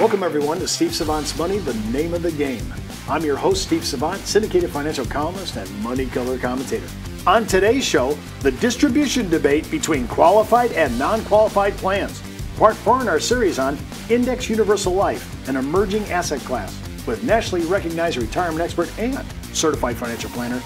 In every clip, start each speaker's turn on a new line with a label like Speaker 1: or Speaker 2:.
Speaker 1: Welcome everyone to Steve Savant's Money, the name of the game. I'm your host, Steve Savant, syndicated financial columnist and money color commentator. On today's show, the distribution debate between qualified and non-qualified plans. Part 4 in our series on Index Universal Life, an emerging asset class, with nationally recognized retirement expert and certified financial planner,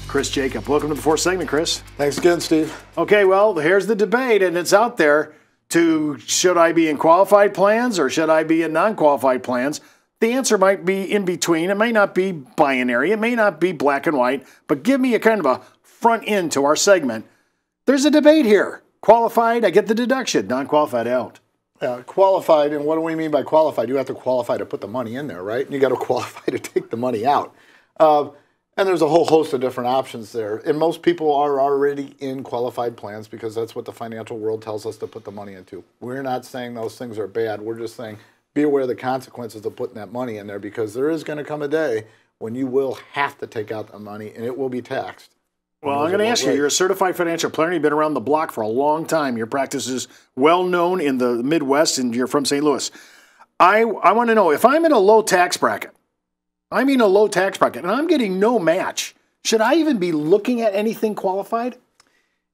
Speaker 1: Chris Jacob. Welcome to the fourth segment, Chris.
Speaker 2: Thanks again, Steve.
Speaker 1: Okay, well, here's the debate, and it's out there. Should I be in qualified plans or should I be in non-qualified plans? The answer might be in between. It may not be binary. It may not be black and white, but give me a kind of a front end to our segment. There's a debate here. Qualified, I get the deduction. Non-qualified, out.
Speaker 2: Qualified, and what do we mean by qualified? You have to qualify to put the money in there, right? And you got to qualify to take the money out. And there's a whole host of different options there. And most people are already in qualified plans because that's what the financial world tells us to put the money into. We're not saying those things are bad. We're just saying be aware of the consequences of putting that money in there, because there is going to come a day when you will have to take out the money and it will be taxed.
Speaker 1: Well, I'm going to ask you, you're a certified financial planner. You've been around the block for a long time. Your practice is well known in the Midwest, and you're from St. Louis. I want to know, if I'm in a low tax bracket, and I'm getting no match, should I even be looking at anything qualified?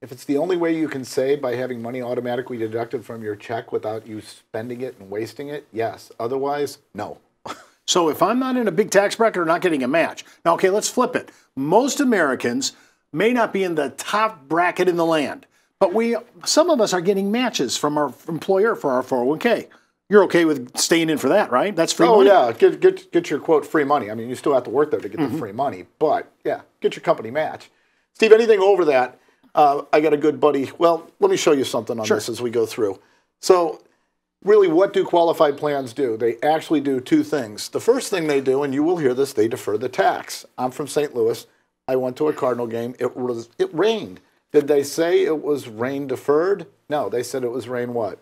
Speaker 2: If it's the only way you can save by having money automatically deducted from your check without you spending it and wasting it, yes. Otherwise, no.
Speaker 1: So if I'm not in a big tax bracket or not getting a match. Now, okay, let's flip it. Most Americans may not be in the top bracket in the land, but some of us are getting matches from our employer for our 401k. You're okay with staying in for that, right? That's free money?
Speaker 2: Oh, yeah. Get your, quote, free money. I mean, you still have to work there to get the free money. But, yeah, get your company match. Steve, anything over that, I got a good buddy. Well, let me show you something on this as we go through. So, really, what do qualified plans do? They actually do two things. The first thing they do, and you will hear this, they defer the tax. I'm from St. Louis. I went to a Cardinal game. It rained. Did they say it was rain deferred? No, they said it was rain what?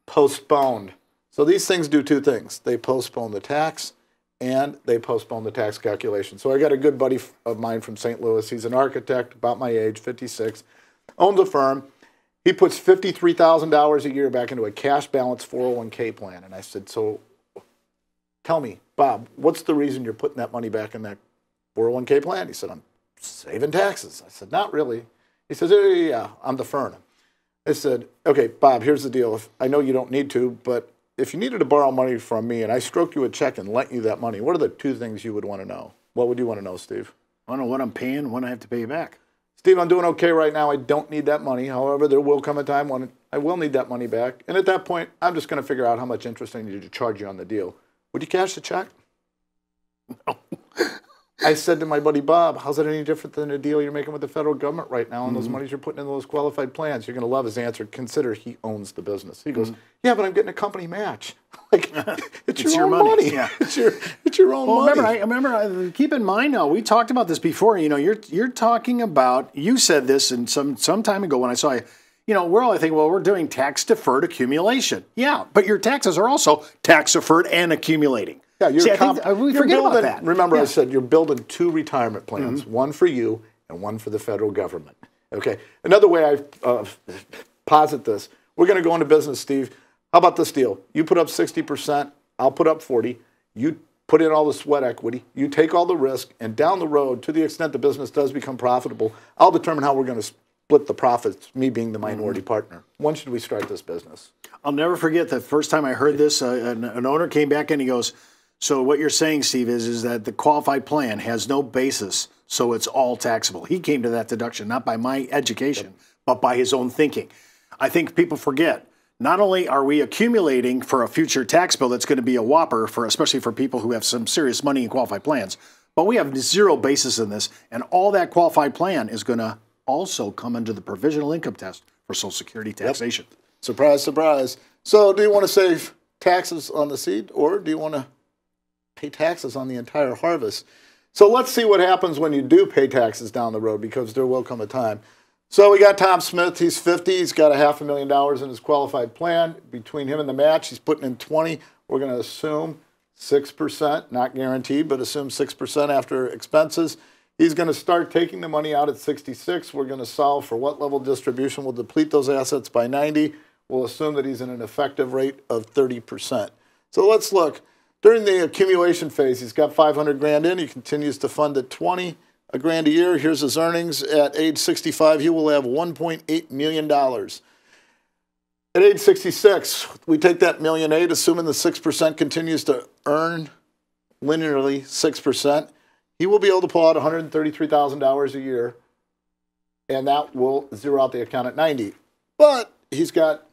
Speaker 2: Postponed. So these things do two things. They postpone the tax and they postpone the tax calculation. So I got a good buddy of mine from St. Louis. He's an architect, about my age, 56, owns a firm. He puts $53,000 a year back into a cash balance 401k plan. And I said, so tell me, Bob, what's the reason you're putting that money back in that 401k plan? He said, I'm saving taxes. I said, not really. He says, yeah, I'm deferring them. I said, okay, Bob, here's the deal. I know you don't need to, but if you needed to borrow money from me and I stroked you a check and lent you that money, what are the two things you would want to know? What would you want to know, Steve?
Speaker 1: I don't know what I'm paying, when I have to pay you back.
Speaker 2: Steve, I'm doing okay right now. I don't need that money. However, there will come a time when I will need that money back. And at that point, I'm just going to figure out how much interest I need to charge you on the deal. Would you cash the check?
Speaker 1: No.
Speaker 2: I said to my buddy Bob, how's that any different than the deal you're making with the federal government right now and those monies you're putting in those qualified plans? You're going to love his answer. Consider he owns the business. He goes, yeah, but I'm getting a company match. Like, it's your own money. Yeah. It's your own money.
Speaker 1: Remember, keep in mind now, we talked about this before. You know, you're talking about, you said this in some time ago when I saw you. You know, we're all thinking, well, we're doing tax deferred accumulation. Yeah, but your taxes are also tax deferred and accumulating.
Speaker 2: Yeah,
Speaker 1: we forget about that.
Speaker 2: Remember, I said you're building two retirement plans, one for you and one for the federal government. Okay. Another way I posit this, we're going to go into business, Steve. How about this deal? You put up 60%, I'll put up 40%. You put in all the sweat equity. You take all the risk, and down the road, to the extent the business does become profitable, I'll determine how we're going to split the profits, me being the minority partner. When should we start this business?
Speaker 1: I'll never forget the first time I heard this. An owner came back and he goes, so what you're saying, Steve, is that the qualified plan has no basis, so it's all taxable. He came to that deduction not by my education, but by his own thinking. I think people forget, not only are we accumulating for a future tax bill that's going to be a whopper, especially for people who have some serious money in qualified plans, but we have zero basis in this, and all that qualified plan is going to also come under the provisional income test for Social Security taxation.
Speaker 2: Yep. Surprise, surprise. So do you want to save taxes on the seed, or do you want to pay taxes on the entire harvest? So let's see what happens when you do pay taxes down the road, because there will come a time. So we got Tom Smith. He's 50. He's got $500,000 in his qualified plan. Between him and the match, he's putting in 20. We're going to assume 6%, not guaranteed, but assume 6% after expenses. He's going to start taking the money out at 66. We're going to solve for what level distribution will deplete those assets by 90. We'll assume that he's in an effective rate of 30%. So let's look. During the accumulation phase, he's got 500 grand in. He continues to fund at 20 grand a year. Here's his earnings. At age 65, he will have $1.8 million. At age 66, we take that $1.8 million, assuming the 6% continues to earn linearly 6%. He will be able to pull out $133,000 a year, and that will zero out the account at 90. But he's got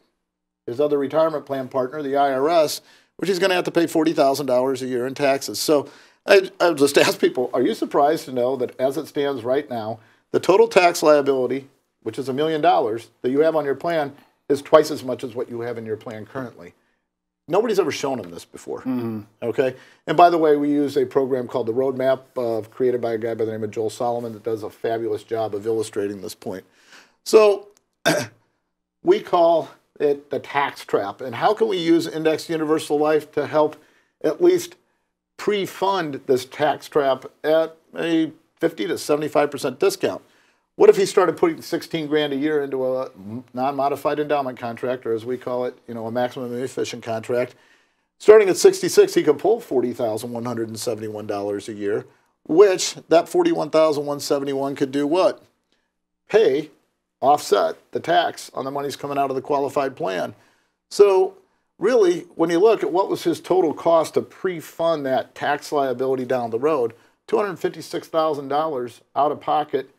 Speaker 2: his other retirement plan partner, the IRS, which he's going to have to pay $40,000 a year in taxes. So I just ask people, are you surprised to know that as it stands right now, the total tax liability, which is $1 million that you have on your plan, is twice as much as what you have in your plan currently? Nobody's ever shown him this before, okay? And by the way, we use a program called the Roadmap, created by a guy by the name of Joel Solomon that does a fabulous job of illustrating this point. So we call it the tax trap. And how can we use indexed universal life to help at least pre-fund this tax trap at a 50 to 75% discount? What if he started putting 16 grand a year into a non-modified endowment contract, or as we call it, a maximum efficient contract? Starting at 66, he could pull $40,171 a year, which that $41,171 could do what? Offset the tax on the money's coming out of the qualified plan. So really, when you look at what was his total cost to pre-fund that tax liability down the road, $256,000 out of pocket,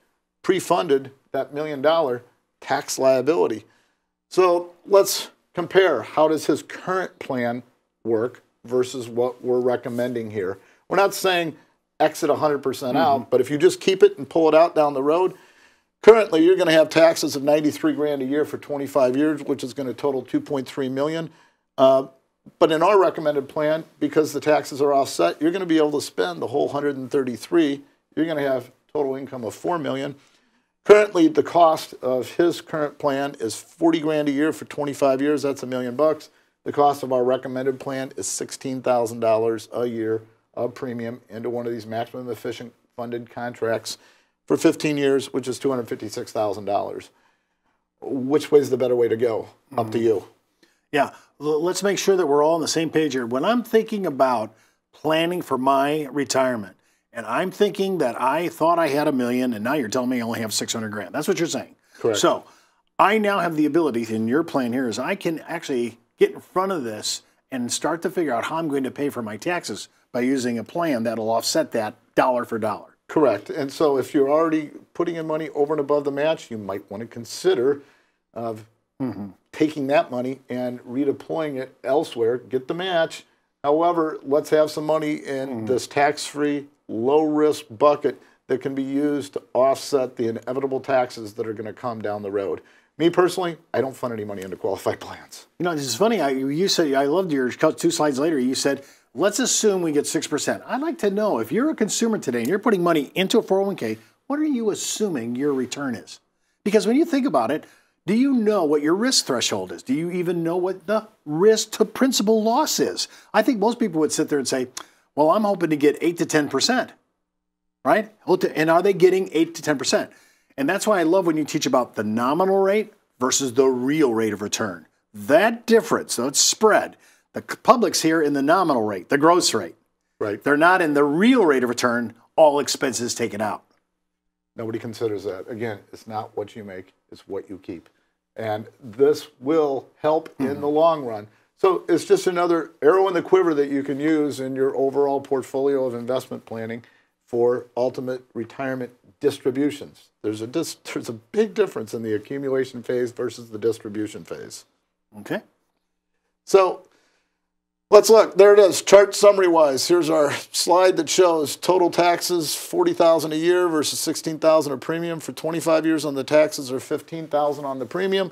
Speaker 2: pre-funded that $1 million tax liability. So let's compare. How does his current plan work versus what we're recommending here? We're not saying exit 100% out, but if you just keep it and pull it out down the road, currently you're going to have taxes of 93 grand a year for 25 years, which is going to total 2.3 million. But in our recommended plan, because the taxes are offset, you're going to be able to spend the whole 133. You're going to have total income of 4 million. Currently, the cost of his current plan is 40 grand a year for 25 years. That's $1 million. The cost of our recommended plan is $16,000 a year of premium into one of these maximum efficient funded contracts for 15 years, which is $256,000. Which way is the better way to go? Up to you.
Speaker 1: Yeah, let's make sure that we're all on the same page here. When I'm thinking about planning for my retirement, and I'm thinking that I thought I had $1 million, and now you're telling me I only have 600 grand. That's what you're saying.
Speaker 2: Correct.
Speaker 1: So I now have the ability, in your plan here, is I can actually get in front of this and start to figure out how I'm going to pay for my taxes by using a plan that'll offset that dollar for dollar.
Speaker 2: Correct. And so if you're already putting in money over and above the match, you might want to consider taking that money and redeploying it elsewhere, get the match. However, let's have some money in this tax-free, low-risk bucket that can be used to offset the inevitable taxes that are going to come down the road. Me personally, I don't fund any money into qualified plans. This
Speaker 1: is funny. You said, I loved your 2 slides later, you said, let's assume we get 6%. I'd like to know, if you're a consumer today and you're putting money into a 401k, what are you assuming your return is? Because when you think about it, do you know what your risk threshold is? Do you even know what the risk to principal loss is? I think most people would sit there and say, well, I'm hoping to get 8 to 10%, right? And are they getting 8 to 10%? And that's why I love when you teach about the nominal rate versus the real rate of return. That difference, so it's spread. The public's here in the nominal rate, the gross rate.
Speaker 2: Right.
Speaker 1: They're not in the real rate of return, all expenses taken out.
Speaker 2: Nobody considers that. Again, it's not what you make, it's what you keep. And this will help in the long run. So it's just another arrow in the quiver that you can use in your overall portfolio of investment planning for ultimate retirement distributions. There's a big difference in the accumulation phase versus the distribution phase.
Speaker 1: Okay.
Speaker 2: So let's look. There it is, chart summary-wise. Here's our slide that shows total taxes, $40,000 a year versus $16,000 a premium for 25 years on the taxes, or $15,000 on the premium.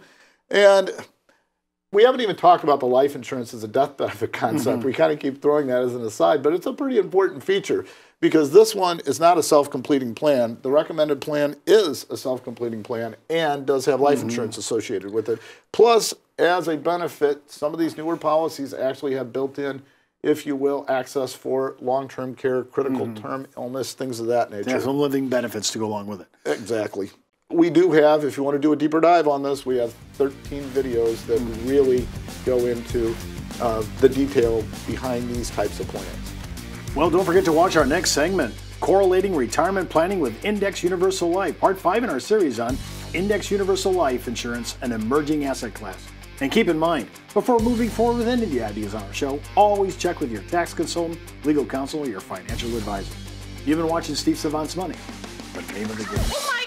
Speaker 2: And we haven't even talked about the life insurance as a death benefit concept. We kind of keep throwing that as an aside, but it's a pretty important feature because this one is not a self-completing plan. The recommended plan is a self-completing plan and does have life insurance associated with it. Plus, as a benefit, some of these newer policies actually have built in, if you will, access for long-term care, critical term illness, things of that nature.
Speaker 1: There's some living benefits to go along with it.
Speaker 2: Exactly. We do have, if you want to do a deeper dive on this, we have 13 videos that really go into the detail behind these types of plans.
Speaker 1: Well, don't forget to watch our next segment, Correlating Retirement Planning with Index Universal Life, Part 5 in our series on Index Universal Life Insurance, an emerging asset class. And keep in mind, before moving forward with any of the ideas on our show, always check with your tax consultant, legal counsel, or your financial advisor. You've been watching Steve Savant's Money, the name of the game.